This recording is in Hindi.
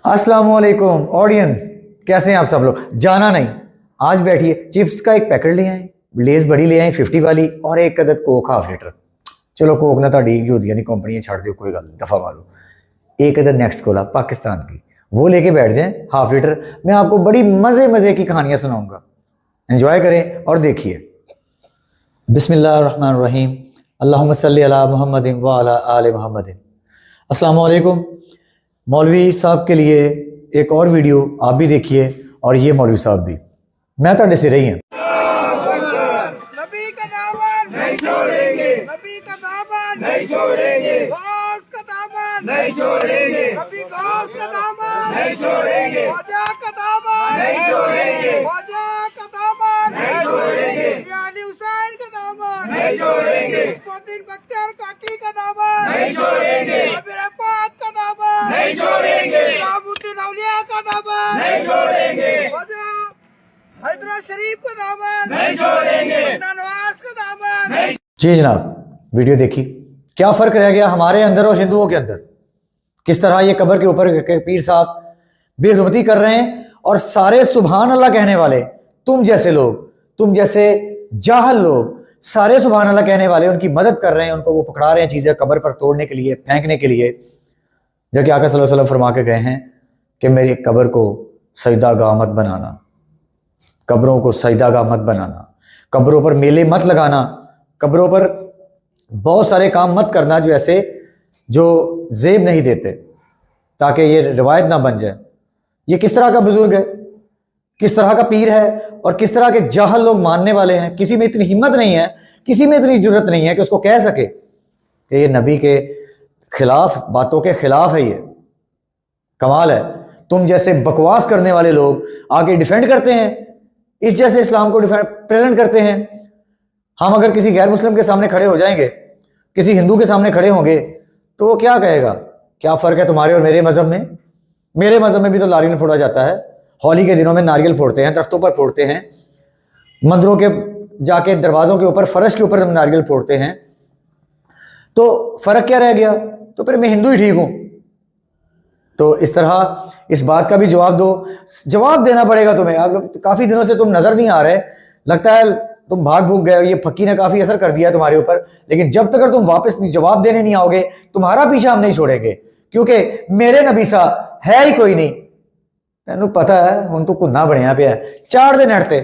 अस्सलाम वालेकुम ऑडियंस, कैसे हैं आप सब लोग। जाना नहीं, आज बैठिए। चिप्स का एक पैकेट ले आए, लेस बड़ी ले आए 50 वाली, और एक अदद कोक हाफ लीटर। चलो कोक ना ताड़ी की होती है, नहीं कंपनी छाड़ दो, कोई गल नहीं, दफा मारो। एक अदद नेक्स्ट कोला पाकिस्तान की, वो लेके बैठ जाएं हाफ लीटर। मैं आपको बड़ी मजे मजे की कहानियां सुनाऊंगा, एंजॉय करें और देखिए। बिस्मिल्लाहिर्रहमानिर्रहीम, अल्लाहुम्मा सल्ली अला मुहम्मदिन व अला आले मुहम्मदिन। अस्सलाम वालेकुम। मौलवी साहब के लिए एक और वीडियो आप भी देखिए, और ये मौलवी साहब भी, मैं तो से रही हैं। नबी का दामन नहीं छोड़ेंगे, नबी का दामन नहीं छोड़ेंगे, गौस का दामन नहीं छोड़ेंगे, नबी गौस का दामन नहीं छोड़ेंगे, ख्वाजा का दामन नहीं छोड़ेंगे, ख्वाजा का दामन नहीं छोड़ेंगे, अली हुसैन का दामन नहीं छोड़ेंगे, मोहद्दीन बख्तियार काकी का दामन नहीं छोड़ेंगे, अमीर पाक का दामन नहीं छोड़ेंगे, इमामुद्दीन औलिया का दामन नहीं छोड़ेंगे, ख्वाजा हैदरा शरीफ का दामन नहीं छोड़ेंगे, नवाज का दामन नहीं। जी जनाब, वीडियो देखी, क्या फर्क रह गया हमारे अंदर और हिंदुओं के अंदर। किस तरह ये कब्र के ऊपर के पीर साहब बेहुरमती कर रहे हैं, और सारे सुभान अल्लाह कहने वाले, तुम जैसे लोग, तुम जैसे जाहल लोग, सारे सुभान अल्लाह कहने वाले उनकी मदद कर रहे हैं, उनको वो पकड़ा रहे हैं चीजें कब्र पर तोड़ने के लिए, फेंकने के लिए। जबकि आका सल्लल्लाहु अलैहि वसल्लम फरमा के गए हैं कि मेरी कब्र को सजदा गाह मत बनाना, कब्रों को सजदा गाह मत बनाना, कब्रों पर मेले मत लगाना, कब्रों पर बहुत सारे काम मत करना जो ऐसे जो जेब नहीं देते, ताकि ये रिवायत ना बन जाए। ये किस तरह का बुजुर्ग है, किस तरह का पीर है, और किस तरह के जाहल लोग मानने वाले हैं। किसी में इतनी हिम्मत नहीं है, किसी में इतनी जरूरत नहीं है कि उसको कह सके कि ये नबी के खिलाफ, बातों के खिलाफ है। ये कमाल है। तुम जैसे बकवास करने वाले लोग आगे डिफेंड करते हैं, इस जैसे इस्लाम को प्रेजेंट करते हैं। हम अगर किसी गैर मुस्लिम के सामने खड़े हो जाएंगे, किसी हिंदू के सामने खड़े होंगे, तो वो क्या कहेगा, क्या फर्क है तुम्हारे और मेरे मजहब में। मेरे मजहब में भी तो नारियल फोड़ा जाता है, होली के दिनों में नारियल फोड़ते हैं, दरख्तों पर फोड़ते हैं, मंदिरों के जाके दरवाजों के ऊपर, फर्श के ऊपर नारियल फोड़ते हैं। तो फर्क क्या रह गया, तो फिर मैं हिंदू ही ठीक हूं। तो इस तरह इस बात का भी जवाब दो, जवाब देना पड़ेगा तुम्हें। अब काफी दिनों से तुम नजर नहीं आ रहे, लगता है तुम भाग भूग गए, ये फकी ने काफी असर कर दिया तुम्हारे ऊपर। लेकिन जब तक तुम वापस जवाब देने नहीं आओगे, तुम्हारा पीछा हम नहीं छोड़ेंगे, क्योंकि मेरे नबी सा है ही कोई नहीं। तेनू पता है हुण तू कुन्ना बनया पिया, चार दिन हटते